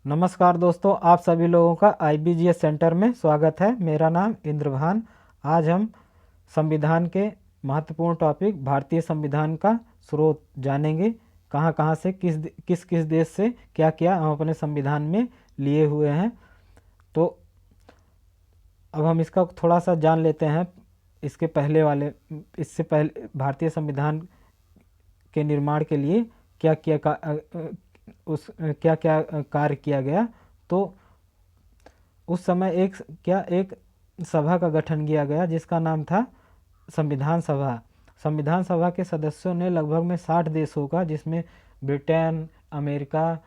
नमस्कार दोस्तों, आप सभी लोगों का IBGS सेंटर में स्वागत है। मेरा नाम इंद्रभान। आज हम संविधान के महत्वपूर्ण टॉपिक भारतीय संविधान का स्रोत जानेंगे। कहाँ कहाँ से किस किस देश से क्या क्या हम अपने संविधान में लिए हुए हैं। तो अब हम इसका थोड़ा सा जान लेते हैं। इससे पहले भारतीय संविधान के निर्माण के लिए क्या क्या क्या क्या कार्य किया गया। तो उस समय एक सभा का गठन किया गया जिसका नाम था संविधान सभा। संविधान सभा के सदस्यों ने लगभग में 60 देशों का, जिसमें ब्रिटेन, अमेरिका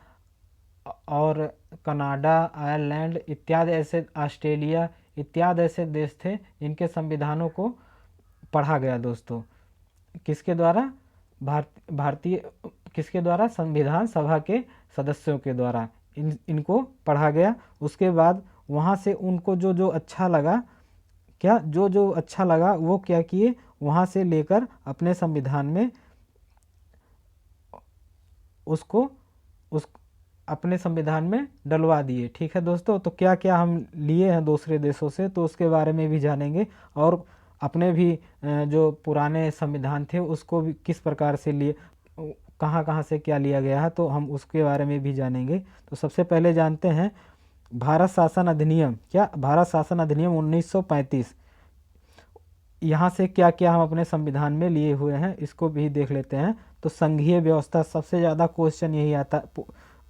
और कनाडा, आयरलैंड इत्यादि ऐसे, ऑस्ट्रेलिया इत्यादि ऐसे देश थे जिनके संविधानों को पढ़ा गया दोस्तों। किसके द्वारा? भारतीय किसके द्वारा? संविधान सभा के सदस्यों के द्वारा इनको पढ़ा गया। उसके बाद वहाँ से उनको जो जो अच्छा लगा, जो जो अच्छा लगा वो क्या किए, वहाँ से लेकर अपने संविधान में उसको अपने संविधान में डलवा दिए। ठीक है दोस्तों, तो क्या क्या हम लिए हैं दूसरे देशों से, तो उसके बारे में भी जानेंगे। और अपने भी जो पुराने संविधान थे उसको भी किस प्रकार से लिए, कहाँ कहाँ से क्या लिया गया है, तो हम उसके बारे में भी जानेंगे। तो सबसे पहले जानते हैं भारत शासन अधिनियम। क्या? भारत शासन अधिनियम 1935। यहाँ से क्या क्या हम अपने संविधान में लिए हुए हैं इसको भी देख लेते हैं। तो संघीय व्यवस्था, सबसे ज़्यादा क्वेश्चन यही आता,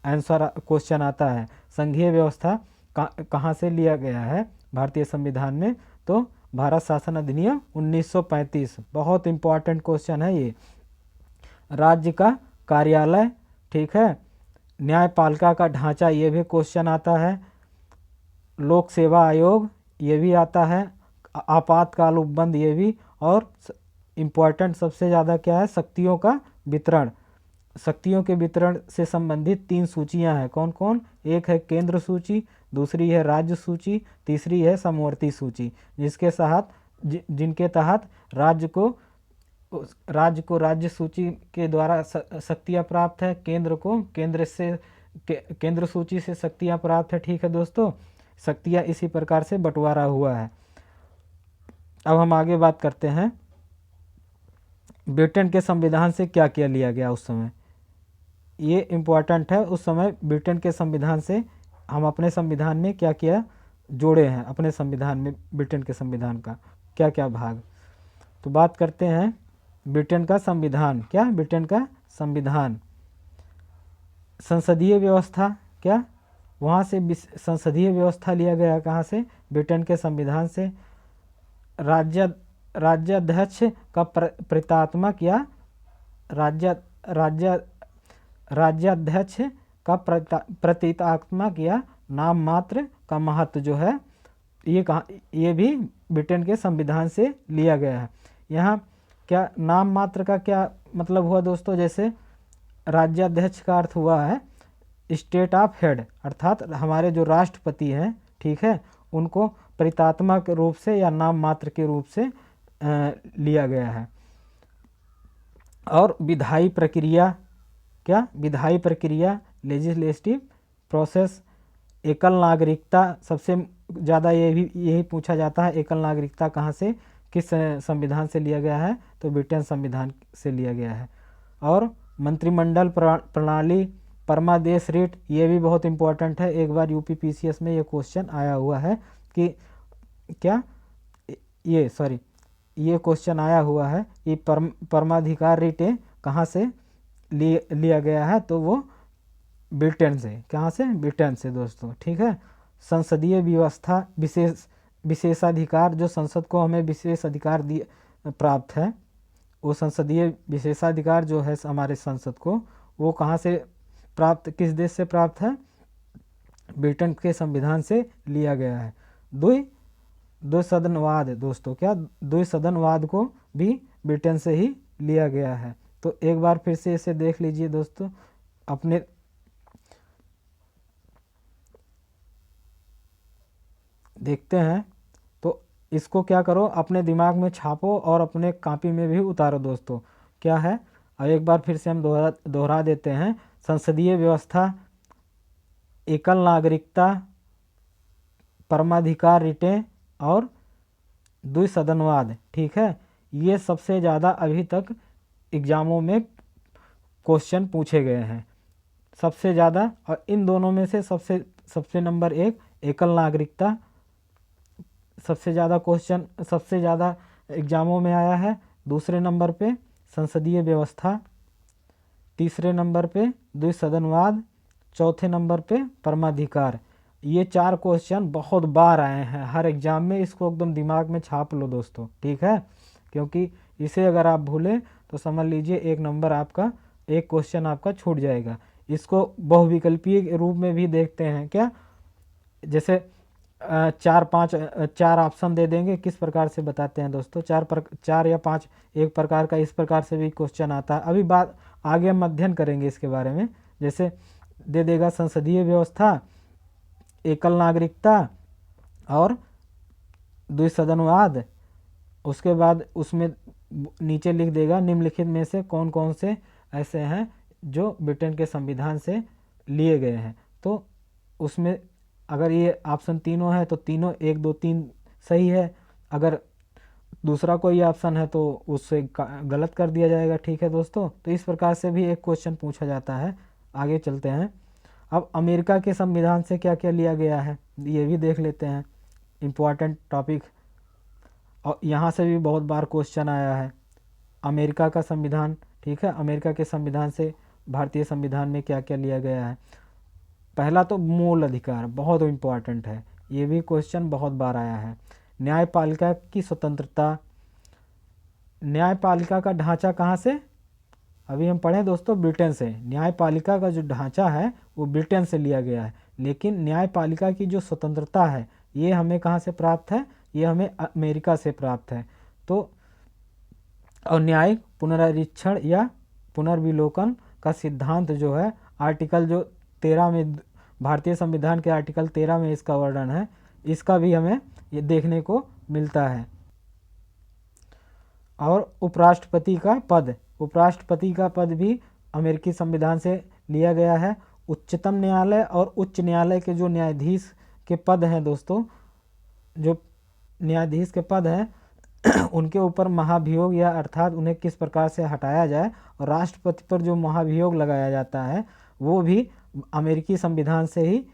आंसर क्वेश्चन आता है, संघीय व्यवस्था कहाँ से लिया गया है भारतीय संविधान में। तो भारत शासन अधिनियम 1935, बहुत इंपॉर्टेंट क्वेश्चन है ये। राज्य का कार्यालय, ठीक है, न्यायपालिका का ढांचा, ये भी क्वेश्चन आता है। लोक सेवा आयोग, ये भी आता है। आपातकाल उपबंध, ये भी। और इम्पोर्टेंट सबसे ज़्यादा क्या है? शक्तियों का वितरण। शक्तियों के वितरण से संबंधित 3 सूचियां हैं। कौन कौन? एक है केंद्र सूची, दूसरी है राज्य सूची, तीसरी है समवर्ती सूची, जिनके तहत राज्य को राज्य सूची के द्वारा शक्तियाँ प्राप्त है, केंद्र सूची से शक्तियाँ प्राप्त है। ठीक है दोस्तों, शक्तियाँ इसी प्रकार से बंटवारा हुआ है। अब हम आगे बात करते हैं ब्रिटेन के संविधान से क्या क्या लिया गया उस समय। ये इम्पोर्टेंट है। उस समय ब्रिटेन के संविधान से हम अपने संविधान में क्या क्या जोड़े हैं, अपने संविधान में ब्रिटेन के संविधान का क्या क्या भाग। तो बात करते हैं ब्रिटेन का संविधान। क्या? ब्रिटेन का संविधान। संसदीय व्यवस्था, क्या? वहाँ से संसदीय व्यवस्था लिया गया। कहाँ से? ब्रिटेन के संविधान से। राज्याध्यक्ष का प्रतीकात्मक या राज्याध्यक्ष का प्रतीकात्मक या नाम मात्र का महत्व जो है, ये भी ब्रिटेन के संविधान से लिया गया है। यहाँ क्या नाम मात्र का क्या मतलब हुआ दोस्तों? जैसे राज्याध्यक्ष का अर्थ हुआ है स्टेट ऑफ हेड, अर्थात हमारे जो राष्ट्रपति हैं, ठीक है, उनको प्रतीकात्मक रूप से या नाम मात्र के रूप से लिया गया है। और विधायी प्रक्रिया, क्या? विधायी प्रक्रिया, लेजिस्लेटिव प्रोसेस। एकल नागरिकता, सबसे ज़्यादा यही पूछा जाता है, एकल नागरिकता कहाँ से, किस संविधान से लिया गया है? तो ब्रिटेन संविधान से लिया गया है। और मंत्रिमंडल प्रणाली, परमादेश रिट, ये भी बहुत इंपॉर्टेंट है। एक बार UPPCS में ये क्वेश्चन आया हुआ है कि क्या ये क्वेश्चन आया हुआ है कि परमाधिकार रिटे कहाँ से लिया गया है? तो वो ब्रिटेन से। कहाँ से? ब्रिटेन से दोस्तों, ठीक है। संसदीय व्यवस्था, विशेषाधिकार, जो संसद को हमें विशेष अधिकार प्राप्त है, वो संसदीय विशेषाधिकार जो है हमारे संसद को, वो कहाँ से प्राप्त, किस देश से प्राप्त है? ब्रिटेन के संविधान से लिया गया है। द्विसदनवाद दोस्तों, क्या? द्विसदनवाद को भी ब्रिटेन से ही लिया गया है। तो एक बार फिर से इसे देख लीजिए दोस्तों, अपने देखते हैं। तो इसको क्या करो, अपने दिमाग में छापो और अपने कॉपी में भी उतारो दोस्तों। क्या है? और एक बार फिर से हम दोहरा देते हैं। संसदीय व्यवस्था, एकल नागरिकता, परमाधिकार रिटें और द्विसदनवाद। ठीक है, ये सबसे ज़्यादा अभी तक एग्ज़ामों में क्वेश्चन पूछे गए हैं सबसे ज़्यादा। और इन दोनों में से सबसे सबसे नंबर एक एकल नागरिकता सबसे ज़्यादा क्वेश्चन सबसे ज़्यादा एग्ज़ामों में आया है। दूसरे नंबर पे संसदीय व्यवस्था, तीसरे नंबर पे द्विसदनवाद, चौथे नंबर पे परमाधिकार। ये 4 क्वेश्चन बहुत बार आए हैं हर एग्ज़ाम में, इसको एकदम दिमाग में छाप लो दोस्तों। ठीक है, क्योंकि इसे अगर आप भूलें तो समझ लीजिए एक नंबर आपका, एक क्वेश्चन आपका छूट जाएगा। इसको बहुविकल्पीय रूप में भी देखते हैं क्या, जैसे 4 ऑप्शन दे देंगे, किस प्रकार से बताते हैं दोस्तों। 4 या 5 एक प्रकार का इस प्रकार से भी क्वेश्चन आता है। अभी बात आगे हम अध्ययन करेंगे इसके बारे में। जैसे दे देगा संसदीय व्यवस्था, एकल नागरिकता और द्विसदनवाद। उसके बाद उसमें नीचे लिख देगा निम्नलिखित में से कौन कौन से ऐसे हैं जो ब्रिटेन के संविधान से लिए गए हैं। तो उसमें अगर ये ऑप्शन तीनों है तो तीनों 1 2 3 सही है, अगर दूसरा कोई ऑप्शन है तो उससे गलत कर दिया जाएगा। ठीक है दोस्तों, तो इस प्रकार से भी एक क्वेश्चन पूछा जाता है। आगे चलते हैं। अब अमेरिका के संविधान से क्या क्या लिया गया है ये भी देख लेते हैं, इम्पोर्टेंट टॉपिक। और यहाँ से भी बहुत बार क्वेश्चन आया है अमेरिका का संविधान। ठीक है, अमेरिका के संविधान से भारतीय संविधान में क्या क्या लिया गया है। पहला तो मूल अधिकार बहुत इम्पोर्टेंट है, ये भी क्वेश्चन बहुत बार आया है। न्यायपालिका की स्वतंत्रता, न्यायपालिका का ढांचा कहाँ से, अभी हम पढ़े दोस्तों ब्रिटेन से। न्यायपालिका का जो ढांचा है वो ब्रिटेन से लिया गया है, लेकिन न्यायपालिका की जो स्वतंत्रता है ये हमें कहाँ से प्राप्त है, ये हमें अमेरिका से प्राप्त है। तो और न्यायिक पुनरीक्षण या पुनर्विलोकन का सिद्धांत जो है आर्टिकल जो 13 में, भारतीय संविधान के आर्टिकल 13 में इसका वर्णन है, इसका भी हमें ये देखने को मिलता है। और उपराष्ट्रपति का पद, उपराष्ट्रपति का पद भी अमेरिकी संविधान से लिया गया है। उच्चतम न्यायालय और उच्च न्यायालय के जो न्यायाधीश के पद हैं दोस्तों, जो न्यायाधीश के पद हैं उनके ऊपर महाभियोग या अर्थात उन्हें किस प्रकार से हटाया जाए, और राष्ट्रपति पर जो महाभियोग लगाया जाता है वो भी अमेरिकी संविधान से ही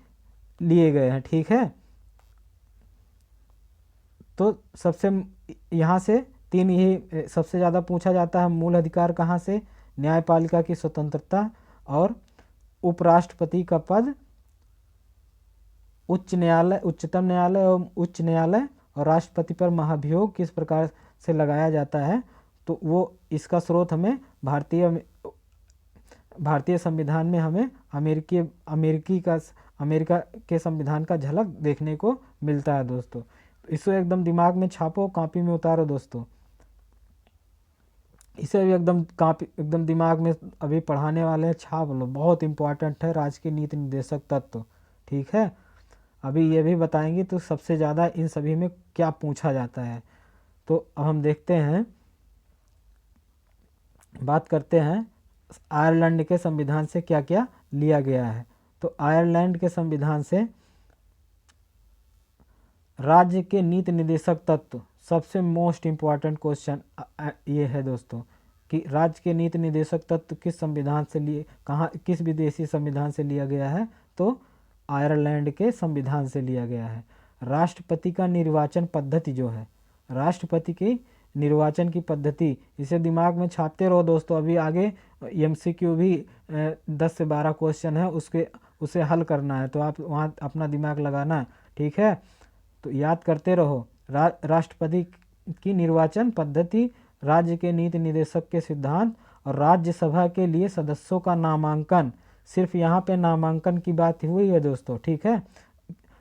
लिए गए हैं। ठीक है, तो सबसे यहाँ से 3 ही सबसे ज़्यादा पूछा जाता है। मूल अधिकार कहाँ से, न्यायपालिका की स्वतंत्रता और उपराष्ट्रपति का पद, उच्च न्यायालय, उच्चतम न्यायालय और उच्च न्यायालय, और राष्ट्रपति पर महाभियोग किस प्रकार से लगाया जाता है। तो वो इसका स्रोत हमें भारतीय संविधान में हमें अमेरिका के संविधान का झलक देखने को मिलता है दोस्तों। इसे एकदम दिमाग में छापो, कॉपी में उतारो दोस्तों, इसे भी एकदम दिमाग में अभी पढ़ाने वाले हैं, छाप लो, बहुत इंपॉर्टेंट है राजकीय नीति निर्देशक तत्व। ठीक है, अभी ये भी बताएंगे तो सबसे ज़्यादा इन सभी में क्या पूछा जाता है। तो अब हम देखते हैं, बात करते हैं आयरलैंड के संविधान से क्या क्या लिया गया है। तो आयरलैंड के संविधान से राज्य के नीति निर्देशक तत्व, सबसे मोस्ट इम्पॉर्टेंट क्वेश्चन ये है दोस्तों कि राज्य के नीति निर्देशक तत्व किस संविधान से लिए, कहाँ, किस विदेशी संविधान से लिया गया है, तो आयरलैंड के संविधान से लिया गया है। राष्ट्रपति का निर्वाचन पद्धति जो है, राष्ट्रपति की निर्वाचन की पद्धति, इसे दिमाग में छापते रहो दोस्तों। अभी आगे MCQ भी 10 से 12 क्वेश्चन है, उसे हल करना है, तो आप वहाँ अपना दिमाग लगाना। ठीक है, तो याद करते रहो। राष्ट्रपति की निर्वाचन पद्धति, राज्य के नीति निर्देशक के सिद्धांत, और राज्यसभा के लिए सदस्यों का नामांकन। सिर्फ यहाँ पे नामांकन की बात हुई है दोस्तों। ठीक है,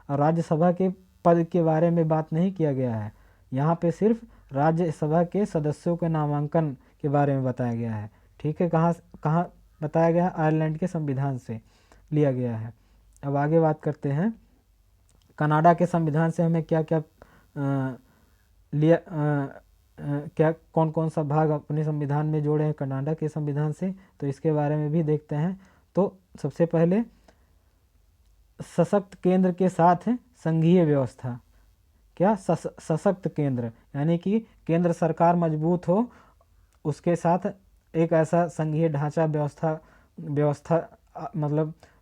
राज्यसभा के पद के बारे में बात नहीं किया गया है, यहाँ पे सिर्फ राज्यसभा के सदस्यों के नामांकन के बारे में बताया गया है। ठीक है, कहाँ बताया गया है, आयरलैंड के संविधान से लिया गया है। अब आगे बात करते हैं कनाडा के संविधान से हमें क्या क्या क्या कौन कौन सा भाग अपने संविधान में जोड़े हैं कनाडा के संविधान से, तो इसके बारे में भी देखते हैं। तो सबसे पहले सशक्त केंद्र के साथ संघीय व्यवस्था। क्या सशक्त केंद्र यानी कि केंद्र सरकार मजबूत हो, उसके साथ एक ऐसा संघीय ढांचा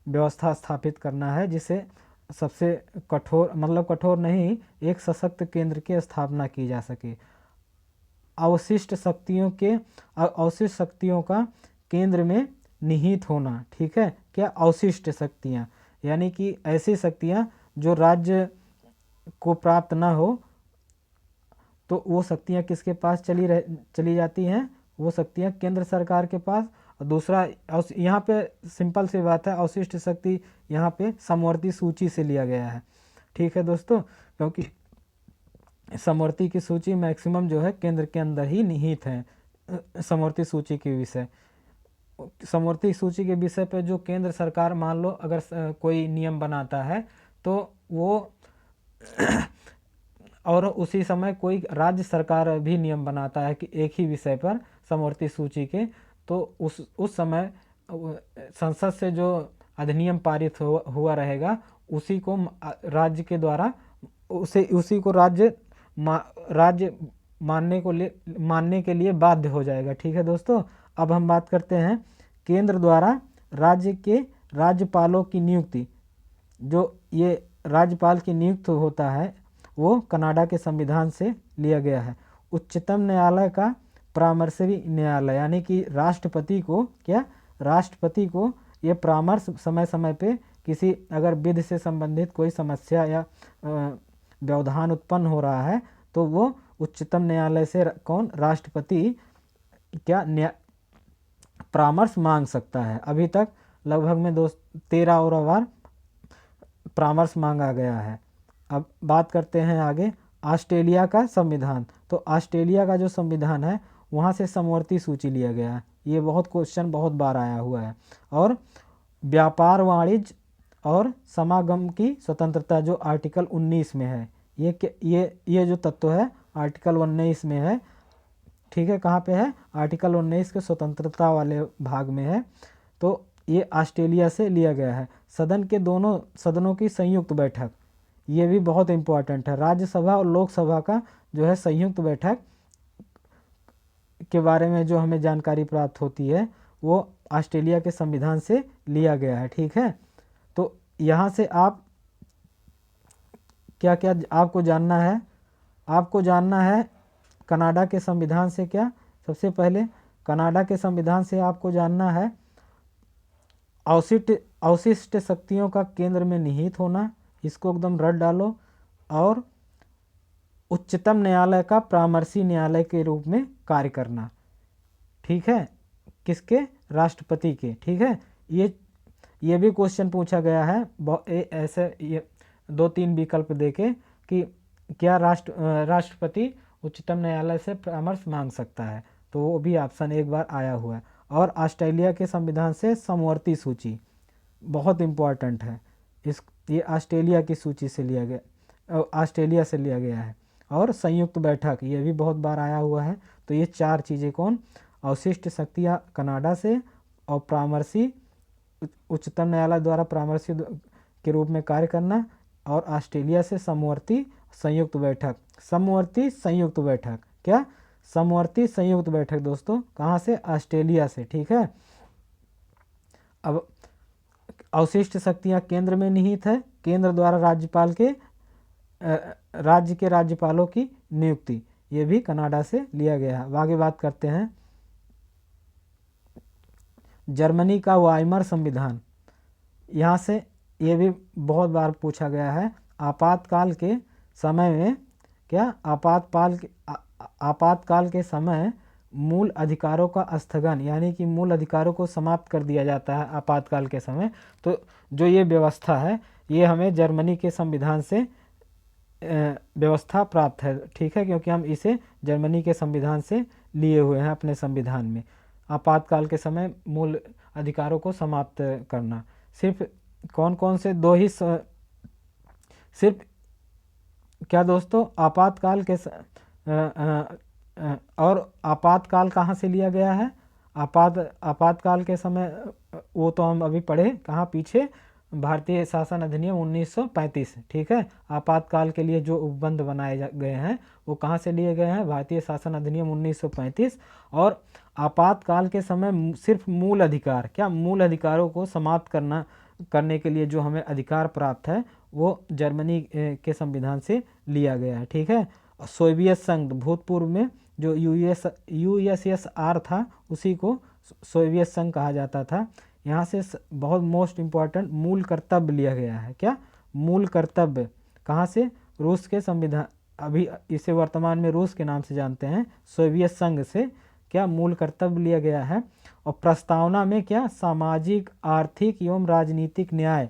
व्यवस्था स्थापित करना है जिसे सबसे कठोर कठोर नहीं, एक सशक्त केंद्र की स्थापना की जा सके। अवशिष्ट शक्तियों का केंद्र में निहित होना। ठीक है, क्या अवशिष्ट शक्तियाँ यानी कि ऐसी शक्तियाँ जो राज्य को प्राप्त ना हो, तो वो शक्तियाँ किसके पास चली जाती हैं? वो शक्तियाँ केंद्र सरकार के पास। और दूसरा, यहाँ पे सिंपल सी बात है, अवशिष्ट शक्ति यहाँ पे समवर्ती सूची से लिया गया है। ठीक है दोस्तों, क्योंकि समवर्ती की सूची मैक्सिमम जो है केंद्र के अंदर ही निहित है। समवर्ती सूची के विषय पे जो केंद्र सरकार मान लो अगर कोई नियम बनाता है तो वो और उसी समय कोई राज्य सरकार भी नियम बनाता है कि एक ही विषय पर समवर्ती सूची के, तो उस समय संसद से जो अधिनियम पारित हुआ रहेगा उसी को राज्य के द्वारा उसी को राज्य मानने के लिए बाध्य हो जाएगा। ठीक है दोस्तों, अब हम बात करते हैं केंद्र द्वारा राज्य के राज्यपालों की नियुक्ति। जो ये राज्यपाल की नियुक्त होता है वो कनाडा के संविधान से लिया गया है। उच्चतम न्यायालय का परामर्शी न्यायालय यानी कि राष्ट्रपति को ये परामर्श समय समय पे किसी अगर विधि से संबंधित कोई समस्या या व्यवधान उत्पन्न हो रहा है तो वो उच्चतम न्यायालय से राष्ट्रपति परामर्श मांग सकता है। अभी तक लगभग में 13 और बार परामर्श मांगा गया है। अब बात करते हैं आगे ऑस्ट्रेलिया का संविधान। तो ऑस्ट्रेलिया का जो संविधान है वहाँ से समवर्ती सूची लिया गया है। ये क्वेश्चन बहुत बार आया हुआ है। और व्यापार, वाणिज्य और समागम की स्वतंत्रता जो आर्टिकल 19 में है, ये जो तत्व है आर्टिकल 19 में है। ठीक है, कहाँ पे है? आर्टिकल 19 के स्वतंत्रता वाले भाग में है। तो ये ऑस्ट्रेलिया से लिया गया है। सदन के दोनों सदनों की संयुक्त बैठक, ये भी बहुत इम्पोर्टेंट है। राज्यसभा और लोकसभा का जो है संयुक्त बैठक के बारे में जो हमें जानकारी प्राप्त होती है वो ऑस्ट्रेलिया के संविधान से लिया गया है। ठीक है, तो यहाँ से आप क्या क्या आपको जानना है कनाडा के संविधान से। क्या सबसे पहले कनाडा के संविधान से आपको जानना है अवशिष्ट शक्तियों का केंद्र में निहित होना, इसको एकदम रट डालो। और उच्चतम न्यायालय का परामर्शी न्यायालय के रूप में कार्य करना। ठीक है, किसके? राष्ट्रपति के। ठीक है, ये भी क्वेश्चन पूछा गया है ऐसे ये 2-3 विकल्प देके कि क्या राष्ट्रपति उच्चतम न्यायालय से परामर्श मांग सकता है, तो वो भी ऑप्शन एक बार आया हुआ है। और ऑस्ट्रेलिया के संविधान से समवर्ती सूची बहुत इम्पोर्टेंट है। ये ऑस्ट्रेलिया की सूची से लिया गया, ऑस्ट्रेलिया से लिया गया है। और संयुक्त बैठक ये भी बहुत बार आया हुआ है। तो ये 4 चीज़ें अवशिष्ट शक्तियाँ कनाडा से, और परामर्शी उच्चतम न्यायालय द्वारा परामर्शी के रूप में कार्य करना, और ऑस्ट्रेलिया से समवर्ती संयुक्त बैठक। समवर्ती संयुक्त बैठक, क्या? समवर्ती संयुक्त बैठक दोस्तों कहाँ से? ऑस्ट्रेलिया से। ठीक है, अब अवशिष्ट शक्तियाँ केंद्र में निहित है। केंद्र द्वारा राज्य के राज्यपालों की नियुक्ति, ये भी कनाडा से लिया गया है। आगे बात करते हैं जर्मनी का वाइमर संविधान। यहाँ से ये भी बहुत बार पूछा गया है। आपातकाल के समय में क्या? आपातकाल के समय मूल अधिकारों का स्थगन यानी कि मूल अधिकारों को समाप्त कर दिया जाता है आपातकाल के समय। तो जो ये व्यवस्था है ये हमें जर्मनी के संविधान से व्यवस्था प्राप्त है। ठीक है, क्योंकि हम इसे जर्मनी के संविधान से लिए हुए हैं अपने संविधान में। आपातकाल के समय मूल अधिकारों को समाप्त करना। सिर्फ कौन कौन से सिर्फ क्या दोस्तों? आपातकाल के और आपातकाल कहाँ से लिया गया है? आपातकाल के समय वो तो हम अभी पढ़े कहाँ पीछे, भारतीय शासन अधिनियम 1935, ठीक है। आपातकाल के लिए जो उपबंध बनाए गए हैं वो कहाँ से लिए गए हैं? भारतीय शासन अधिनियम 1935। और आपातकाल के समय सिर्फ मूल अधिकार, क्या मूल अधिकारों को समाप्त करने के लिए जो हमें अधिकार प्राप्त है वो जर्मनी के संविधान से लिया गया है, ठीक है। सोवियत संघ, भूतपूर्व में जो यूएसएसआर था उसी को सोवियत संघ कहा जाता था। यहाँ से बहुत मोस्ट इम्पॉर्टेंट मूल कर्तव्य लिया गया है। क्या? मूल कर्तव्य कहाँ से? रूस के संविधान, अभी इसे वर्तमान में रूस के नाम से जानते हैं, सोवियत संघ से क्या मूल कर्तव्य लिया गया है। और प्रस्तावना में क्या? सामाजिक, आर्थिक एवं राजनीतिक न्याय,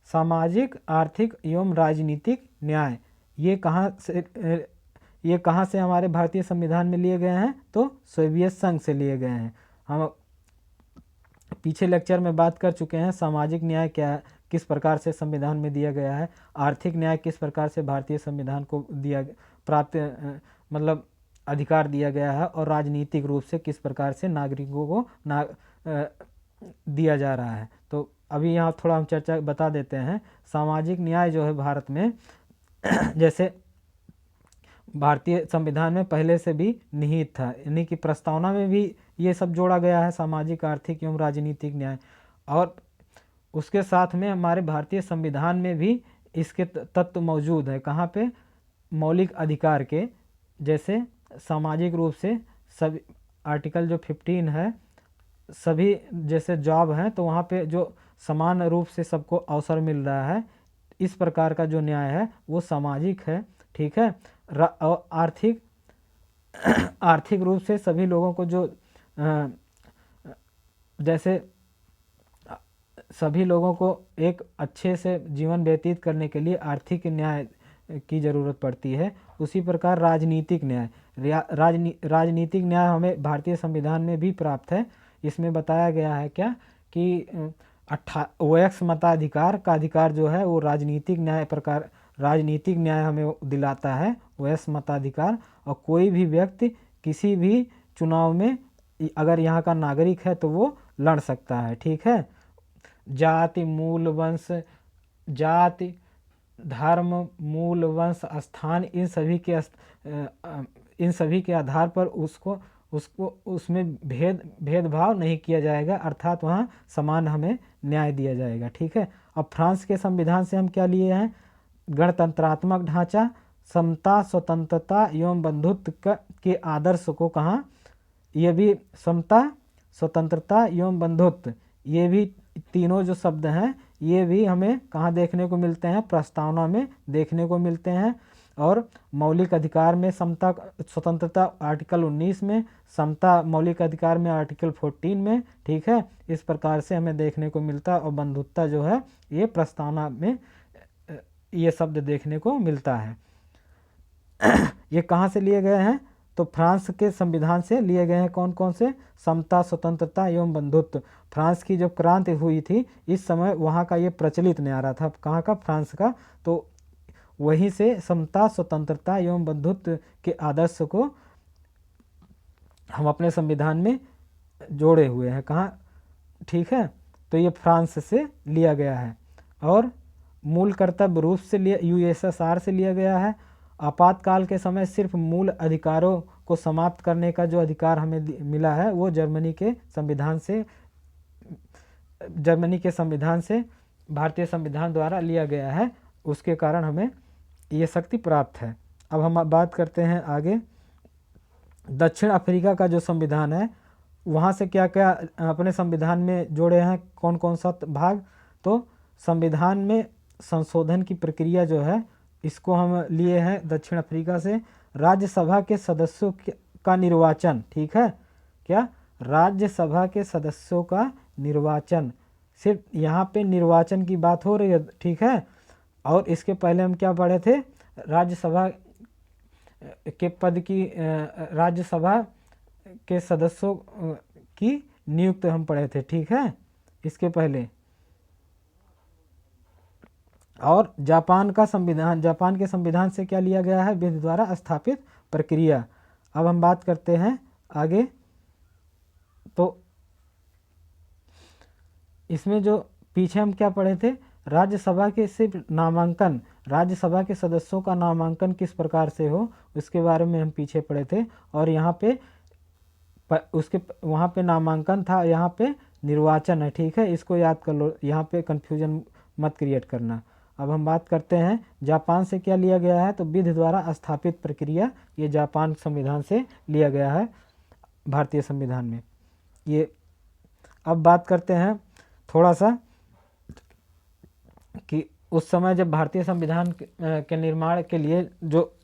सामाजिक, आर्थिक एवं राजनीतिक न्याय, ये कहाँ से हमारे भारतीय संविधान में लिए गए हैं? तो सोवियत संघ से लिए गए हैं। हम पीछे लेक्चर में बात कर चुके हैं सामाजिक न्याय क्या, किस प्रकार से संविधान में दिया गया है, आर्थिक न्याय किस प्रकार से भारतीय संविधान को प्राप्त मतलब अधिकार दिया गया है, और राजनीतिक रूप से किस प्रकार से नागरिकों को दिया जा रहा है। तो अभी यहाँ थोड़ा हम चर्चा बता देते हैं। सामाजिक न्याय जो है भारत में जैसे भारतीय संविधान में पहले से भी निहित था, यानी कि प्रस्तावना में भी ये सब जोड़ा गया है, सामाजिक, आर्थिक एवं राजनीतिक न्याय। और उसके साथ में हमारे भारतीय संविधान में भी इसके तत्व मौजूद है। कहाँ पे? मौलिक अधिकार के, जैसे सामाजिक रूप से सभी, आर्टिकल जो 15 है, सभी जैसे जॉब हैं तो वहाँ पे जो समान रूप से सबको अवसर मिल रहा है, इस प्रकार का जो न्याय है वो सामाजिक है, ठीक है। आर्थिक आर्थिक रूप से सभी लोगों को जो जैसे सभी लोगों को एक अच्छे से जीवन व्यतीत करने के लिए आर्थिक न्याय की ज़रूरत पड़ती है। उसी प्रकार राजनीतिक न्याय, राजनीतिक न्याय हमें भारतीय संविधान में भी प्राप्त है। इसमें बताया गया है क्या कि वयस्क मताधिकार का अधिकार जो है वो राजनीतिक न्याय हमें दिलाता है, वयस्क मताधिकार। और कोई भी व्यक्ति किसी भी चुनाव में अगर यहाँ का नागरिक है तो वो लड़ सकता है, ठीक है। जाति, मूल वंश, जाति, धर्म, मूल वंश, स्थान, इन सभी के आधार पर उसमें भेदभाव नहीं किया जाएगा, अर्थात वहाँ समान हमें न्याय दिया जाएगा, ठीक है। अब फ्रांस के संविधान से हम क्या लिए हैं? गणतंत्रात्मक ढांचा, समता, स्वतंत्रता एवं बंधुत्व के आदर्श को कहाँ? ये भी समता, स्वतंत्रता एवं बंधुत्व, ये भी तीनों जो शब्द हैं ये भी हमें कहाँ देखने को मिलते हैं? प्रस्तावना में देखने को मिलते हैं। और मौलिक अधिकार में समता, स्वतंत्रता आर्टिकल 19 में, समता मौलिक अधिकार में आर्टिकल 14 में, ठीक है। इस प्रकार से हमें देखने को मिलता है। और बंधुत्व जो है ये प्रस्तावना में ये शब्द देखने को मिलता है। ये कहाँ से लिए गए हैं? तो फ्रांस के संविधान से लिए गए हैं। कौन कौन से? समता, स्वतंत्रता एवं बंधुत्व। फ्रांस की जब क्रांति हुई थी इस समय वहाँ का ये प्रचलित न्यारा था। कहाँ का? फ्रांस का। तो वहीं से समता, स्वतंत्रता एवं बंधुत्व के आदर्श को हम अपने संविधान में जोड़े हुए हैं। कहाँ? ठीक है। तो ये फ्रांस से लिया गया है। और मूल कर्तव्य रूस से यूएसएसआर से लिया गया है। आपातकाल के समय सिर्फ मूल अधिकारों को समाप्त करने का जो अधिकार हमें मिला है वो जर्मनी के संविधान से भारतीय संविधान द्वारा लिया गया है। उसके कारण हमें ये शक्ति प्राप्त है। अब हम बात करते हैं आगे। दक्षिण अफ्रीका का जो संविधान है वहाँ से क्या क्या अपने संविधान में जोड़े हैं, कौन कौन सा भाग? तो संविधान में संशोधन की प्रक्रिया जो है इसको हम लिए हैं दक्षिण अफ्रीका से। राज्यसभा के सदस्यों का निर्वाचन, ठीक है। क्या? राज्यसभा के सदस्यों का निर्वाचन, सिर्फ यहाँ पे निर्वाचन की बात हो रही है, ठीक है। और इसके पहले हम क्या पढ़े थे? राज्यसभा के पद की, राज्यसभा के सदस्यों की नियुक्ति हम पढ़े थे, ठीक है, इसके पहले। और जापान के संविधान से क्या लिया गया है? विधि द्वारा स्थापित प्रक्रिया। अब हम बात करते हैं आगे। तो इसमें जो पीछे हम क्या पढ़े थे, राज्यसभा के सिर्फ नामांकन, राज्यसभा के सदस्यों का नामांकन किस प्रकार से हो उसके बारे में हम पीछे पढ़े थे। और यहाँ पे उसके वहाँ पे नामांकन था, यहाँ पे निर्वाचन है, ठीक है, इसको याद कर लो, यहाँ पे कन्फ्यूजन मत क्रिएट करना। अब हम बात करते हैं जापान से क्या लिया गया है, तो विधि द्वारा स्थापित प्रक्रिया, ये जापान संविधान से लिया गया है भारतीय संविधान में ये। अब बात करते हैं थोड़ा सा कि उस समय जब भारतीय संविधान के निर्माण के लिए जो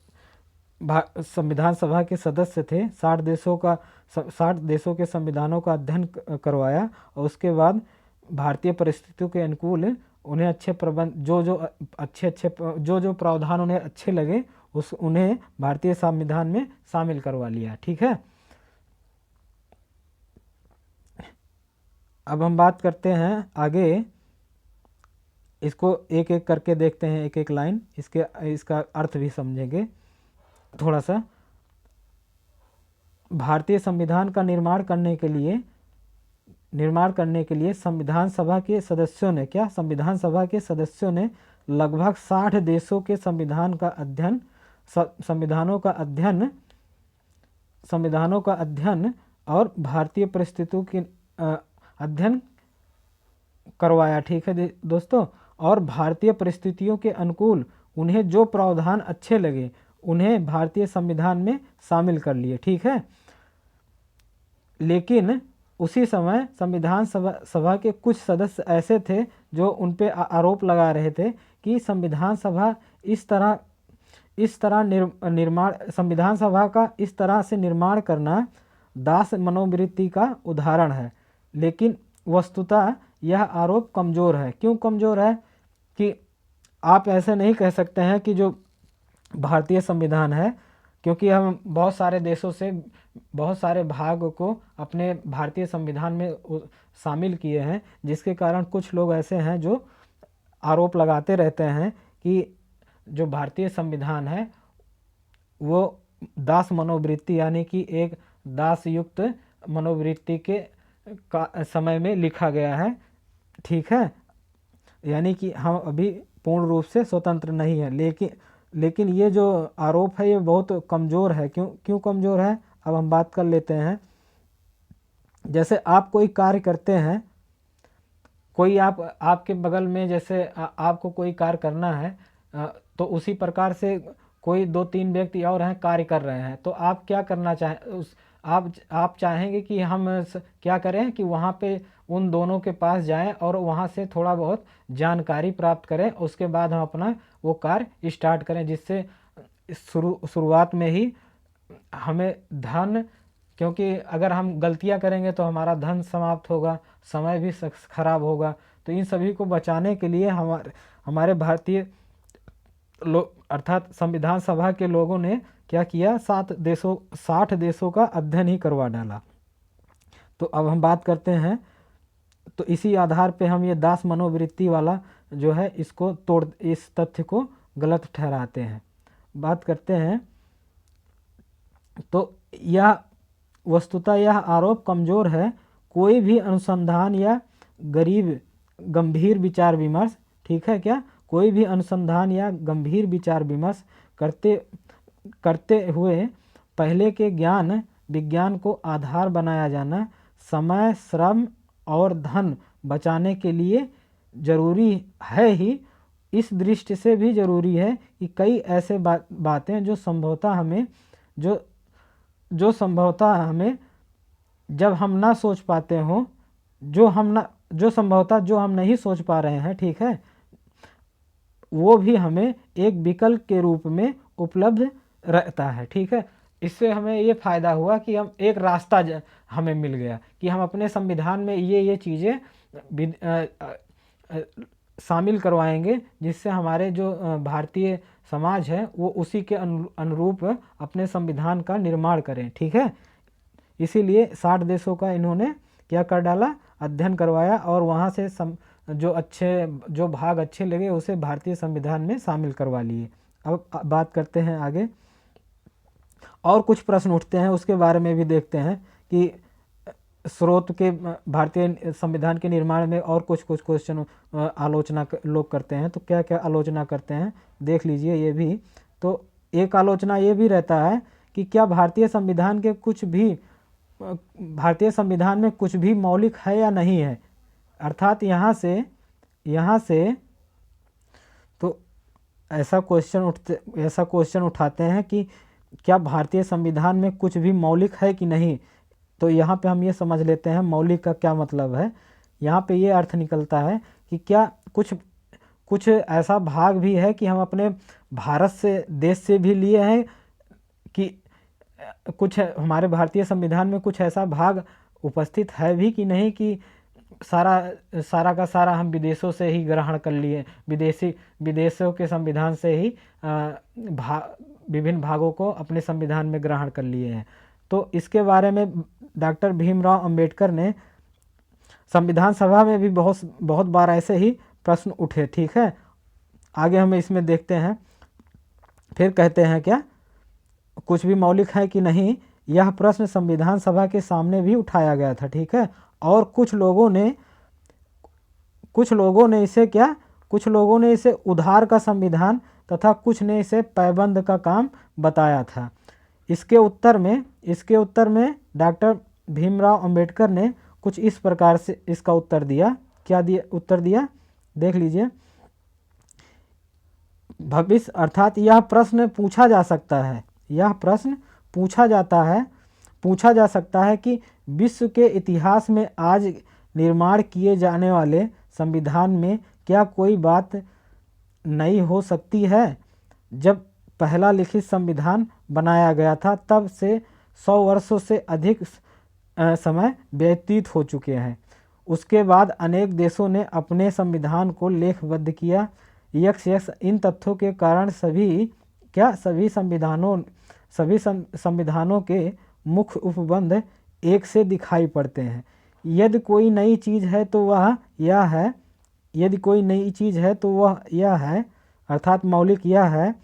संविधान सभा के सदस्य थे, 60 देशों के संविधानों का अध्ययन करवाया, और उसके बाद भारतीय परिस्थितियों के अनुकूल उन्हें अच्छे प्रबंध जो प्रावधान उन्हें अच्छे लगे उन्हें भारतीय संविधान में शामिल करवा लिया, ठीक है। अब हम बात करते हैं आगे, इसको एक एक करके देखते हैं, एक एक लाइन, इसका अर्थ भी समझेंगे थोड़ा सा। भारतीय संविधान का निर्माण करने के लिए संविधान सभा के सदस्यों ने लगभग 60 देशों के संविधानों का अध्ययन और भारतीय परिस्थितियों की अध्ययन करवाया, ठीक है दोस्तों। और भारतीय परिस्थितियों के अनुकूल उन्हें जो प्रावधान अच्छे लगे उन्हें भारतीय संविधान में शामिल कर लिए, ठीक है। लेकिन उसी समय संविधान सभा के कुछ सदस्य ऐसे थे जो उन पे आरोप लगा रहे थे कि संविधान सभा संविधान सभा का इस तरह से निर्माण करना दास मनोवृत्ति का उदाहरण है। लेकिन वस्तुतः यह आरोप कमज़ोर है। क्यों कमज़ोर है? कि आप ऐसे नहीं कह सकते हैं कि जो भारतीय संविधान है, क्योंकि हम बहुत सारे देशों से बहुत सारे भाग को अपने भारतीय संविधान में शामिल किए हैं, जिसके कारण कुछ लोग ऐसे हैं जो आरोप लगाते रहते हैं कि जो भारतीय संविधान है वो दास मनोवृत्ति यानी कि एक दास युक्त मनोवृत्ति के समय में लिखा गया है, ठीक है। यानी कि हम अभी पूर्ण रूप से स्वतंत्र नहीं है। लेकिन ये जो आरोप है ये बहुत कमज़ोर है। क्यों कमज़ोर है? अब हम बात कर लेते हैं। जैसे आप कोई कार्य करते हैं, कोई आपके बगल में जैसे आपको कोई कार्य करना है, तो उसी प्रकार से कोई 2-3 व्यक्ति और हैं कार्य कर रहे हैं, तो आप क्या करना चाहें? आप चाहेंगे कि हम क्या करें कि वहाँ पे उन दोनों के पास जाएं और वहाँ से थोड़ा बहुत जानकारी प्राप्त करें, उसके बाद हम अपना वो कार्य स्टार्ट करें, जिससे शुरुआत में ही हमें धन, क्योंकि अगर हम गलतियां करेंगे तो हमारा धन समाप्त होगा, समय भी खराब होगा। तो इन सभी को बचाने के लिए हमारे भारतीय लोग अर्थात संविधान सभा के लोगों ने क्या किया, 60 देशों का अध्ययन ही करवा डाला। तो अब हम बात करते हैं, तो इसी आधार पे हम ये दास मनोवृत्ति वाला जो है इसको इस तथ्य को गलत ठहराते हैं। बात करते हैं, तो यह वस्तुतः यह आरोप कमज़ोर है। कोई भी अनुसंधान या गंभीर विचार विमर्श, ठीक है क्या, कोई भी अनुसंधान या गंभीर विचार विमर्श करते हुए पहले के ज्ञान विज्ञान को आधार बनाया जाना समय, श्रम और धन बचाने के लिए जरूरी है ही। इस दृष्टि से भी जरूरी है कि कई ऐसे बातें जो संभवतः हमें जब हम ना सोच पाते हों, जो संभवतः जो हम नहीं सोच पा रहे हैं, ठीक है, वो भी हमें एक विकल्प के रूप में उपलब्ध रहता है, ठीक है। इससे हमें ये फ़ायदा हुआ कि हम एक रास्ता हमें मिल गया कि हम अपने संविधान में ये चीज़ें शामिल करवाएंगे, जिससे हमारे जो भारतीय समाज है वो उसी के अनुरूप अपने संविधान का निर्माण करें, ठीक है। इसीलिए 60 देशों का इन्होंने क्या कर डाला, अध्ययन करवाया, और वहाँ से जो भाग अच्छे लगे उसे भारतीय संविधान में शामिल करवा लिए। अब बात करते हैं आगे, और कुछ प्रश्न उठते हैं उसके बारे में भी देखते हैं कि स्रोत के भारतीय संविधान के निर्माण में और कुछ कुछ क्वेश्चन आलोचना लोग करते हैं। तो क्या क्या आलोचना करते हैं देख लीजिए ये भी। तो एक आलोचना ये भी रहता है कि क्या भारतीय संविधान के कुछ भी भारतीय संविधान में कुछ भी मौलिक है या नहीं है। अर्थात यहाँ से तो ऐसा क्वेश्चन उठाते हैं कि क्या भारतीय संविधान में कुछ भी मौलिक है कि नहीं। तो यहाँ पे हम ये समझ लेते हैं मौलिक का क्या मतलब है। यहाँ पे ये अर्थ निकलता है कि क्या कुछ ऐसा भाग भी है कि हम अपने भारत से देश से भी लिए हैं, कि कुछ हमारे भारतीय संविधान में कुछ ऐसा भाग उपस्थित है भी कि नहीं कि सारा का सारा हम विदेशों से ही ग्रहण कर लिए, विदेशों के संविधान से ही विभिन्न भागों को अपने संविधान में ग्रहण कर लिए हैं। तो इसके बारे में डॉक्टर भीमराव अंबेडकर ने संविधान सभा में भी बहुत बार ऐसे ही प्रश्न उठे। ठीक है, आगे हम इसमें देखते हैं। फिर कहते हैं क्या कुछ भी मौलिक है कि नहीं, यह प्रश्न संविधान सभा के सामने भी उठाया गया था। ठीक है, और कुछ लोगों ने इसे उधार का संविधान तथा कुछ ने इसे पैबंद का काम बताया था। इसके उत्तर में डॉक्टर भीमराव अंबेडकर ने कुछ इस प्रकार से इसका उत्तर दिया। क्या उत्तर दिया देख लीजिए। भविष्य अर्थात यह प्रश्न पूछा जा सकता है कि विश्व के इतिहास में आज निर्माण किए जाने वाले संविधान में क्या कोई बात नई हो सकती है। जब पहला लिखित संविधान बनाया गया था तब से 100 वर्षों से अधिक समय व्यतीत हो चुके हैं। उसके बाद अनेक देशों ने अपने संविधान को लेखबद्ध किया। इन तथ्यों के कारण सभी संविधानों के मुख्य उपबंध एक से दिखाई पड़ते हैं। यदि कोई नई चीज़ है तो वह यह है अर्थात मौलिक यह है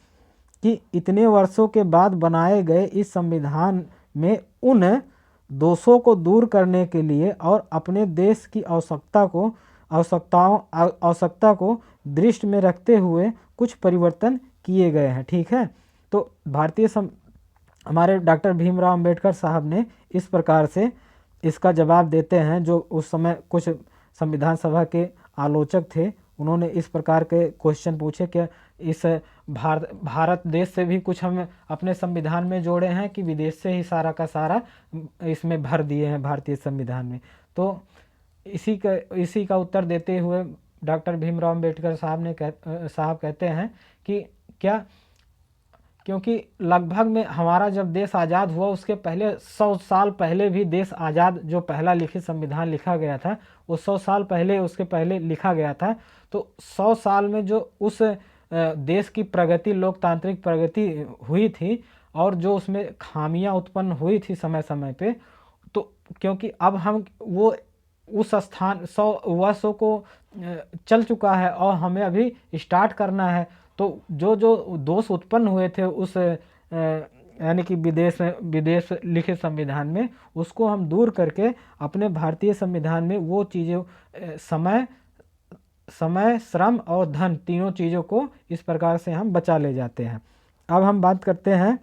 कि इतने वर्षों के बाद बनाए गए इस संविधान में उन दोषों को दूर करने के लिए और अपने देश की आवश्यकता को दृष्टि में रखते हुए कुछ परिवर्तन किए गए हैं। ठीक है, तो हमारे डॉक्टर भीमराव अंबेडकर साहब ने इस प्रकार से इसका जवाब देते हैं। जो उस समय कुछ संविधान सभा के आलोचक थे, उन्होंने इस प्रकार के क्वेश्चन पूछे कि इस भारत देश से भी कुछ हम अपने संविधान में जोड़े हैं कि विदेश से ही सारा का सारा इसमें भर दिए हैं भारतीय संविधान में। तो इसी का उत्तर देते हुए डॉक्टर भीमराव अंबेडकर साहब कहते हैं कि क्योंकि लगभग में हमारा जब देश आज़ाद हुआ उसके पहले 100 साल पहले भी देश आज़ाद, जो पहला लिखित संविधान लिखा गया था वो 100 साल पहले उसके पहले लिखा गया था। तो 100 साल में जो उस देश की प्रगति, लोकतांत्रिक प्रगति हुई थी और जो उसमें खामियां उत्पन्न हुई थी समय समय पे, तो क्योंकि अब हम वो उस स्थान 100 वर्षों को चल चुका है और हमें अभी स्टार्ट करना है। तो जो दोष उत्पन्न हुए थे उस यानी कि विदेश लिखित संविधान में, उसको हम दूर करके अपने भारतीय संविधान में वो चीज़ें समय, श्रम और धन, तीनों चीज़ों को इस प्रकार से हम बचा ले जाते हैं। अब हम बात करते हैं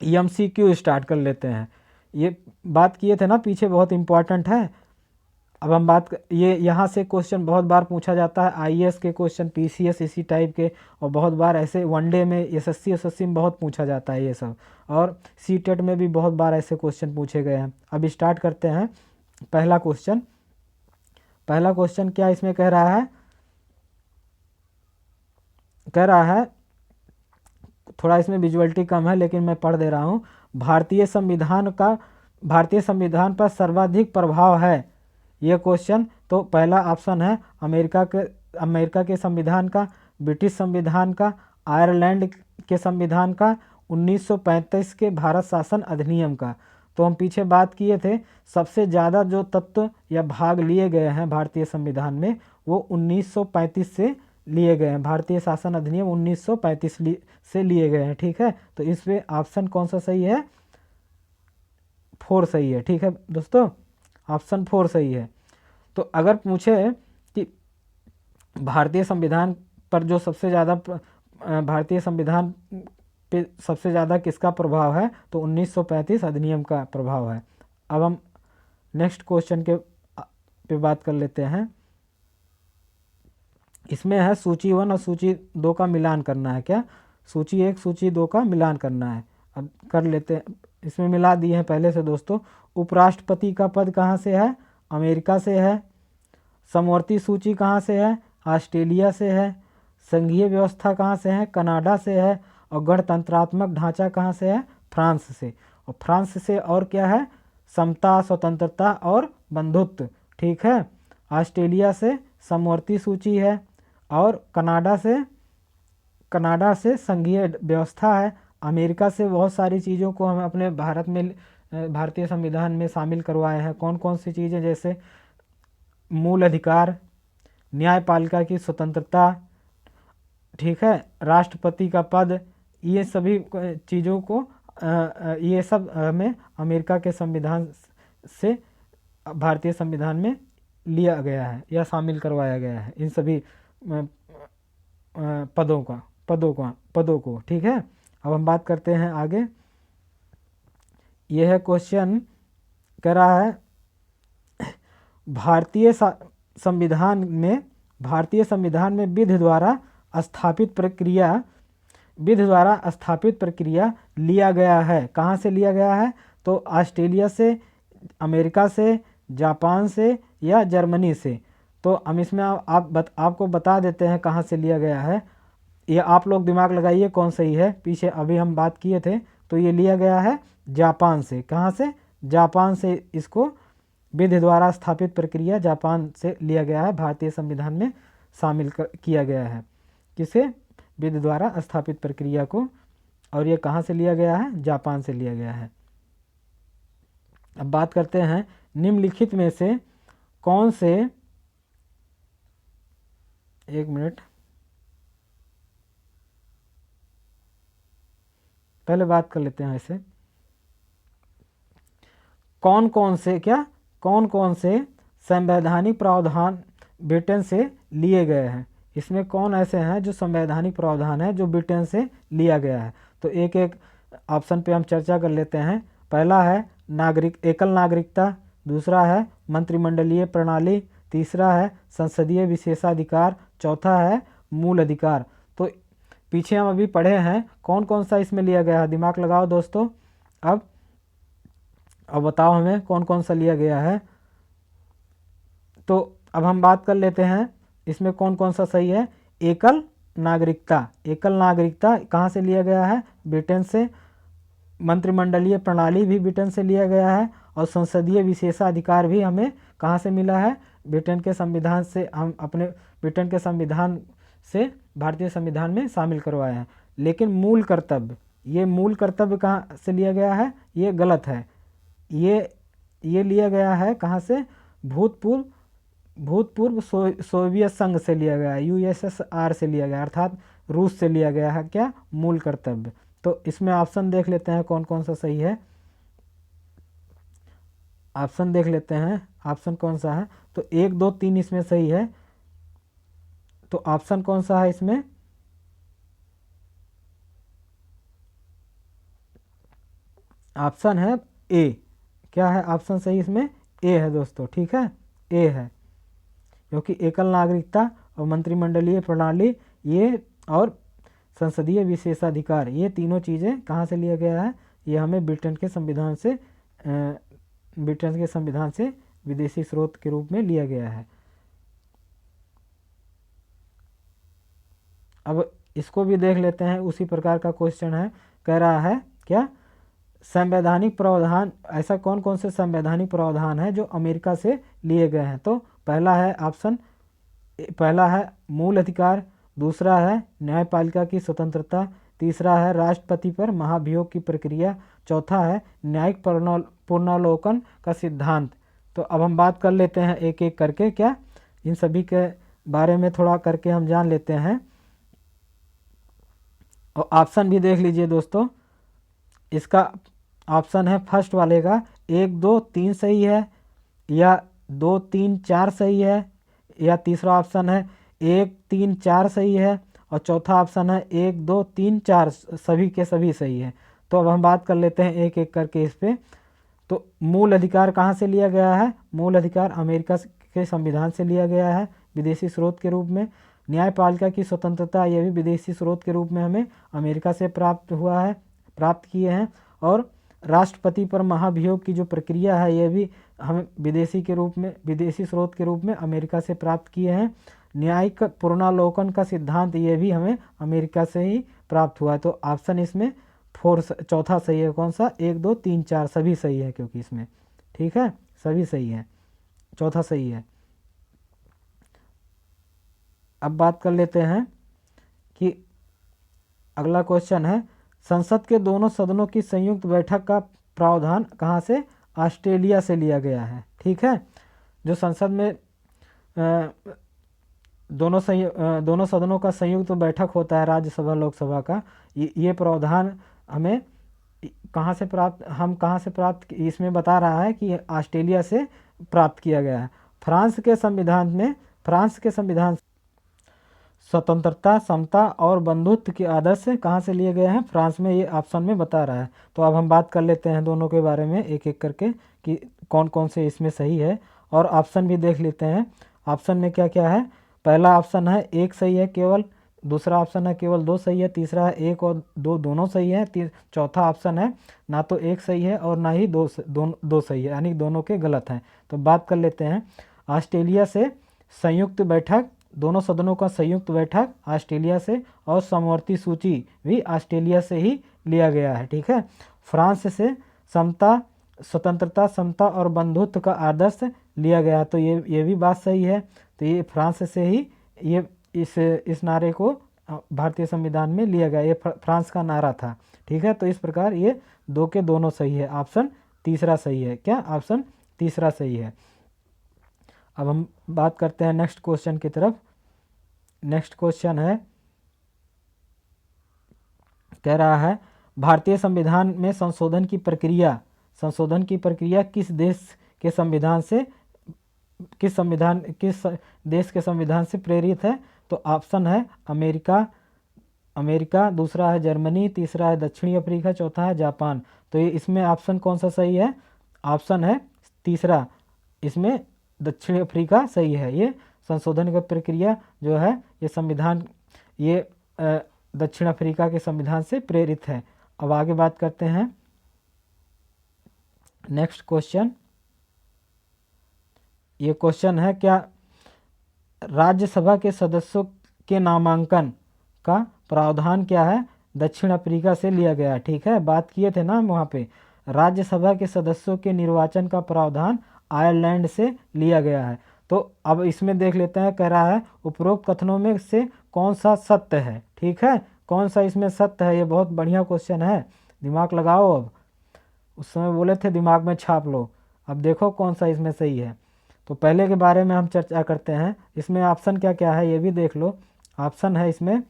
MCQ स्टार्ट कर लेते हैं। ये बात किए थे ना पीछे, बहुत इम्पॉर्टेंट है। अब हम यहाँ से क्वेश्चन बहुत बार पूछा जाता है, IAS के क्वेश्चन, PCS इसी टाइप के, और बहुत बार ऐसे वनडे में SSC में बहुत पूछा जाता है ये सब, और CTET में भी बहुत बार ऐसे क्वेश्चन पूछे गए हैं। अब स्टार्ट करते हैं पहला क्वेश्चन क्या इसमें कह रहा है, थोड़ा इसमें विजुअलिटी कम है लेकिन मैं पढ़ दे रहा हूँ। भारतीय संविधान पर सर्वाधिक प्रभाव है ये क्वेश्चन। तो पहला ऑप्शन है अमेरिका के संविधान का, ब्रिटिश संविधान का, आयरलैंड के संविधान का, 1935 के भारत शासन अधिनियम का। तो हम पीछे बात किए थे, सबसे ज़्यादा जो तत्व या भाग लिए गए हैं भारतीय संविधान में वो 1935 से लिए गए हैं। भारतीय शासन अधिनियम 1935 से लिए गए हैं। ठीक है, तो इसमें ऑप्शन कौन सा सही है? 4 सही है। ठीक है दोस्तों, ऑप्शन 4 सही है। तो अगर पूछे कि भारतीय संविधान पर जो सबसे ज़्यादा भारतीय संविधान पे सबसे ज़्यादा किसका प्रभाव है, तो 1935 अधिनियम का प्रभाव है। अब हम नेक्स्ट क्वेश्चन के पे बात कर लेते हैं। इसमें है सूची 1 और सूची 2 का मिलान करना है। क्या सूची 1 सूची 2 का मिलान करना है। अब कर लेते हैं, इसमें मिला दिए हैं पहले से दोस्तों। उपराष्ट्रपति का पद कहाँ से है, अमेरिका से है। समवर्ती सूची कहाँ से है, ऑस्ट्रेलिया से है। संघीय व्यवस्था कहाँ से है, कनाडा से है। और गणतंत्रात्मक ढांचा कहाँ से है, फ्रांस से। और फ्रांस से और क्या है, समता, स्वतंत्रता और बंधुत्व। ठीक है, ऑस्ट्रेलिया से समवर्ती सूची है और कनाडा से संघीय व्यवस्था है। अमेरिका से बहुत सारी चीज़ों को हम अपने भारत में भारतीय संविधान में शामिल करवाए हैं। कौन कौन सी चीज़ें, जैसे मूल अधिकार, न्यायपालिका की स्वतंत्रता, ठीक है, राष्ट्रपति का पद, ये सभी चीज़ों को ये सब हमें अमेरिका के संविधान से भारतीय संविधान में लिया गया है या शामिल करवाया गया है, इन सभी पदों को। ठीक है, अब हम बात करते हैं आगे। यह है क्वेश्चन, कह रहा है भारतीय संविधान में विधि द्वारा स्थापित प्रक्रिया लिया गया है। कहाँ से लिया गया है, तो ऑस्ट्रेलिया से, अमेरिका से, जापान से या जर्मनी से। तो हम इसमें आपको बता देते हैं कहाँ से लिया गया है। ये आप लोग दिमाग लगाइए कौन सही है। पीछे अभी हम बात किए थे, तो ये लिया गया है जापान से। कहाँ से, जापान से। इसको विधि द्वारा स्थापित प्रक्रिया जापान से लिया गया है, भारतीय संविधान में शामिल किया गया है। किसे, विधि द्वारा स्थापित प्रक्रिया को। और ये कहाँ से लिया गया है, जापान से लिया गया है। अब बात करते हैं निम्नलिखित में से कौन से, एक मिनट, पहले बात कर लेते हैं ऐसे, कौन कौन से संवैधानिक प्रावधान ब्रिटेन से लिए गए हैं। इसमें कौन ऐसे हैं जो संवैधानिक प्रावधान है जो ब्रिटेन से लिया गया है। तो एक एक ऑप्शन पे हम चर्चा कर लेते हैं। पहला है एकल नागरिकता, दूसरा है मंत्रिमंडलीय प्रणाली, तीसरा है संसदीय विशेषाधिकार, चौथा है मूल अधिकार। तो पीछे हम अभी पढ़े हैं, कौन कौन सा इसमें लिया गया है, दिमाग लगाओ दोस्तों। अब बताओ हमें कौन कौन सा लिया गया है। तो अब हम बात कर लेते हैं इसमें कौन कौन सा सही है। एकल नागरिकता कहाँ से लिया गया है, ब्रिटेन से। मंत्रिमंडलीय प्रणाली भी ब्रिटेन से लिया गया है। और संसदीय विशेषाधिकार भी हमें कहाँ से मिला है, ब्रिटेन के संविधान से। हम अपने ब्रिटेन के संविधान से भारतीय संविधान में शामिल करवाए हैं। लेकिन मूल कर्तव्य कहाँ से लिया गया है, ये गलत है। ये लिया गया है कहाँ से, भूतपूर्व सोवियत संघ से लिया गया है, USSR से लिया गया, अर्थात रूस से लिया गया है। क्या, मूल कर्तव्य। तो इसमें ऑप्शन देख लेते हैं कौन कौन सा सही है। ऑप्शन देख लेते हैं, ऑप्शन कौन सा है। तो 1, 2, 3 इसमें सही है। तो ऑप्शन कौन सा है इसमें, ऑप्शन है ए। क्या है ऑप्शन सही इसमें, ए है दोस्तों। ठीक है, ए है, क्योंकि एकल नागरिकता और मंत्रिमंडलीय प्रणाली ये और संसदीय विशेषाधिकार, ये तीनों चीज़ें कहाँ से लिया गया है, ये हमें ब्रिटेन के संविधान से विदेशी स्रोत के रूप में लिया गया है। अब इसको भी देख लेते हैं, उसी प्रकार का क्वेश्चन है। कह रहा है क्या, संवैधानिक प्रावधान, ऐसा कौन कौन से संवैधानिक प्रावधान है जो अमेरिका से लिए गए हैं। तो पहला है मूल अधिकार, दूसरा है न्यायपालिका की स्वतंत्रता, तीसरा है राष्ट्रपति पर महाभियोग की प्रक्रिया, चौथा है न्यायिक पुनर्विलोकन का सिद्धांत। तो अब हम बात कर लेते हैं एक एक करके, क्या इन सभी के बारे में थोड़ा करके हम जान लेते हैं। और ऑप्शन भी देख लीजिए दोस्तों। इसका ऑप्शन है फर्स्ट वाले का 1, 2, 3 सही है। या 2 3 4 सही है, या तीसरा ऑप्शन है 1 3 4 सही है, और चौथा ऑप्शन है 1 2 3 4 सभी के सभी सही है। तो अब हम बात कर लेते हैं एक एक करके इस पे। तो मूल अधिकार कहाँ से लिया गया है? मूल अधिकार अमेरिका के संविधान से लिया गया है विदेशी स्रोत के रूप में। न्यायपालिका की स्वतंत्रता ये भी विदेशी स्रोत के रूप में हमें अमेरिका से प्राप्त किए हैं। और राष्ट्रपति पर महाभियोग की जो प्रक्रिया है ये भी हमें विदेशी स्रोत के रूप में अमेरिका से प्राप्त किए हैं। न्यायिक पुनरावलोकन का सिद्धांत ये भी हमें अमेरिका से ही प्राप्त हुआ है। तो ऑप्शन इसमें चौथा सही है। कौन सा? 1 2 3 4 सभी सही है, क्योंकि इसमें ठीक है सभी सही है, चौथा सही है। अब बात कर लेते हैं कि अगला क्वेश्चन है, संसद के दोनों सदनों की संयुक्त बैठक का प्रावधान कहाँ से? ऑस्ट्रेलिया से लिया गया है। ठीक है, जो संसद में दोनों सदनों का संयुक्त बैठक होता है राज्यसभा लोकसभा का, ये प्रावधान हमें कहाँ से प्राप्त इसमें बता रहा है कि ऑस्ट्रेलिया से प्राप्त किया गया है। फ्रांस के संविधान स्वतंत्रता, समता और बंधुत्व के आदर्श कहाँ से लिए गए हैं? फ्रांस में, ये ऑप्शन में बता रहा है। तो अब हम बात कर लेते हैं दोनों के बारे में एक एक करके कि कौन कौन से इसमें सही है, और ऑप्शन भी देख लेते हैं। ऑप्शन में क्या क्या है? पहला ऑप्शन है 1 सही है केवल, दूसरा ऑप्शन है केवल 2 सही है, तीसरा है 1 और 2 दोनों सही है, चौथा ऑप्शन है ना तो 1 सही है और ना ही 2 सही है, यानी दोनों के गलत हैं। तो बात कर लेते हैं ऑस्ट्रेलिया से संयुक्त बैठक, दोनों सदनों का संयुक्त बैठक ऑस्ट्रेलिया से, और समवर्ती सूची भी ऑस्ट्रेलिया से ही लिया गया है। ठीक है, फ्रांस से स्वतंत्रता, समता और बंधुत्व का आदर्श लिया गया, तो ये भी बात सही है। तो ये फ्रांस से ही ये इस नारे को भारतीय संविधान में लिया गया, ये फ्रांस का नारा था। ठीक है, तो इस प्रकार ये 2 के दोनों सही है। ऑप्शन तीसरा सही है। क्या? ऑप्शन तीसरा सही है। अब हम बात करते हैं नेक्स्ट क्वेश्चन की तरफ। नेक्स्ट क्वेश्चन है, कह रहा है भारतीय संविधान में संशोधन की प्रक्रिया किस देश के संविधान से प्रेरित है? तो ऑप्शन है अमेरिका, दूसरा है जर्मनी, तीसरा है दक्षिणी अफ्रीका, चौथा है जापान। तो ये इसमें ऑप्शन कौन सा सही है? ऑप्शन है तीसरा, इसमें दक्षिण अफ्रीका सही है। ये संशोधन की प्रक्रिया जो है ये दक्षिण अफ्रीका के संविधान से प्रेरित है। अब आगे बात करते हैं नेक्स्ट क्वेश्चन। ये क्वेश्चन है, क्या राज्यसभा के सदस्यों के नामांकन का प्रावधान क्या है? दक्षिण अफ्रीका से लिया गया। ठीक है, बात किए थे ना हम वहाँ पे। राज्यसभा के सदस्यों के निर्वाचन का प्रावधान आयरलैंड से लिया गया है। तो अब इसमें देख लेते हैं, कह रहा है उपरोक्त कथनों में से कौन सा सत्य है? ठीक है, कौन सा इसमें सत्य है? ये बहुत बढ़िया क्वेश्चन है, दिमाग लगाओ। अब उस समय बोले थे दिमाग में छाप लो, अब देखो कौन सा इसमें सही है। तो पहले के बारे में हम चर्चा करते हैं। इसमें ऑप्शन क्या क्या है ये भी देख लो। ऑप्शन है इसमें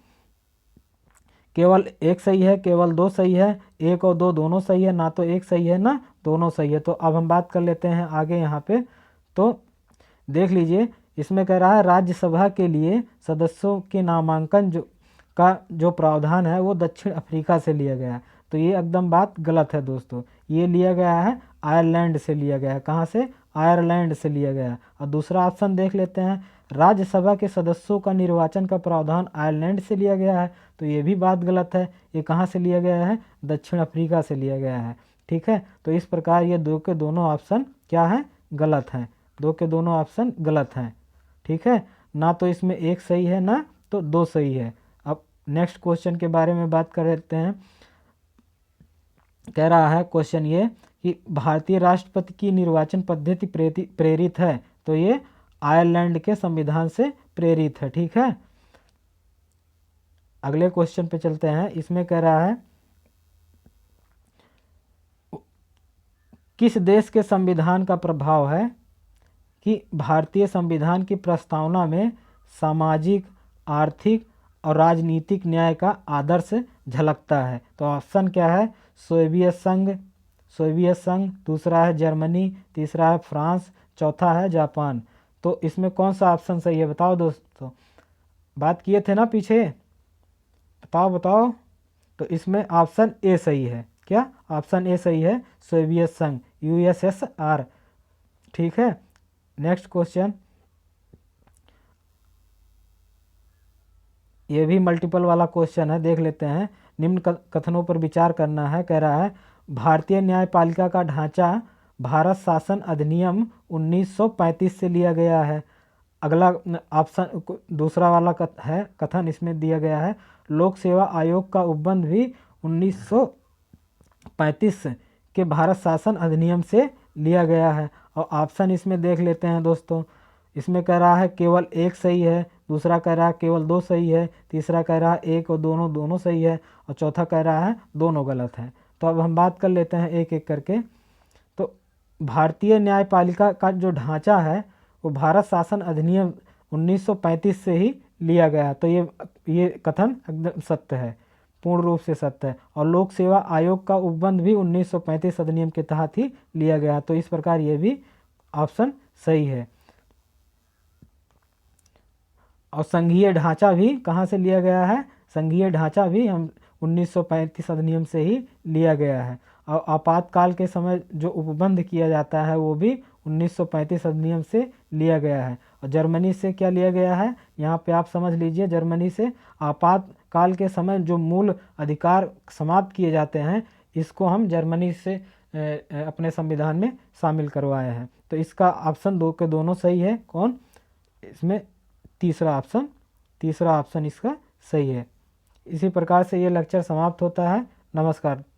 केवल 1 सही है, केवल 2 सही है, 1 और 2 दोनों सही है, ना तो 1 सही है ना दोनों सही है। तो अब हम बात कर लेते हैं आगे यहाँ पे। तो देख लीजिए, इसमें कह रहा है राज्यसभा के लिए सदस्यों के नामांकन जो प्रावधान है वो दक्षिण अफ्रीका से लिया गया है। तो ये एकदम बात गलत है दोस्तों, ये लिया गया है आयरलैंड से लिया गया है। कहाँ से? आयरलैंड से लिया गया है। और दूसरा ऑप्शन देख लेते हैं, राज्यसभा के सदस्यों का निर्वाचन का प्रावधान आयरलैंड से लिया गया है। तो ये भी बात गलत है, ये कहाँ से लिया गया है? दक्षिण अफ्रीका से लिया गया है। ठीक है, तो इस प्रकार ये 2 के दोनों ऑप्शन क्या हैं? गलत हैं। 2 के दोनों ऑप्शन गलत हैं। ठीक है, ना तो इसमें 1 सही है ना तो 2 सही है। अब नेक्स्ट क्वेश्चन के बारे में बात कर लेते हैं। कह रहा है क्वेश्चन ये कि भारतीय राष्ट्रपति की निर्वाचन पद्धति प्रेरित है। तो ये आयरलैंड के संविधान से प्रेरित है। ठीक है, अगले क्वेश्चन पे चलते हैं। इसमें कह रहा है किस देश के संविधान का प्रभाव है कि भारतीय संविधान की प्रस्तावना में सामाजिक, आर्थिक और राजनीतिक न्याय का आदर्श झलकता है? तो ऑप्शन क्या है? सोवियत संघ, दूसरा है जर्मनी, तीसरा है फ्रांस, चौथा है जापान। तो इसमें कौन सा ऑप्शन सही है बताओ दोस्तों, बात किए थे ना पीछे, बताओ बताओ। तो इसमें ऑप्शन ए सही है, क्या ऑप्शन ए सही है, सोवियत संघ, यूएसएसआर। ठीक है, नेक्स्ट क्वेश्चन, ये भी मल्टीपल वाला क्वेश्चन है, देख लेते हैं। निम्न कथनों पर विचार करना है, कह रहा है भारतीय न्यायपालिका का ढांचा भारत शासन अधिनियम 1935 से लिया गया है। अगला ऑप्शन दूसरा वाला कथन इसमें दिया गया है लोक सेवा आयोग का उपबंध भी 1935 के भारत शासन अधिनियम से लिया गया है। और ऑप्शन इसमें देख लेते हैं दोस्तों, इसमें कह रहा है केवल एक सही है, दूसरा कह रहा है केवल दो सही है, तीसरा कह रहा है एक और दोनों दोनों सही है, और चौथा कह रहा है दोनों गलत है। तो अब हम बात कर लेते हैं एक एक करके। तो भारतीय न्यायपालिका का जो ढांचा है वो भारत शासन अधिनियम 1935 से ही लिया गया है। तो ये कथन एकदम सत्य है, पूर्ण रूप से सत्य है। और लोक सेवा आयोग का उपबंध भी 1935 अधिनियम के तहत ही लिया गया, तो इस प्रकार ये भी ऑप्शन सही है। और संघीय ढांचा भी कहाँ से लिया गया है, संघीय ढांचा भी हम 1935 अधिनियम से ही लिया गया है। और आपातकाल के समय जो उपबंध किया जाता है वो भी 1935 अधिनियम से लिया गया है। और जर्मनी से क्या लिया गया है, यहाँ पे आप समझ लीजिए, जर्मनी से आपातकाल के समय जो मूल अधिकार समाप्त किए जाते हैं, इसको हम जर्मनी से अपने संविधान में शामिल करवाए हैं। तो इसका ऑप्शन दो के दोनों सही है। कौन, इसमें तीसरा ऑप्शन इसका सही है। इसी प्रकार से ये लेक्चर समाप्त होता है। नमस्कार दोस्तों।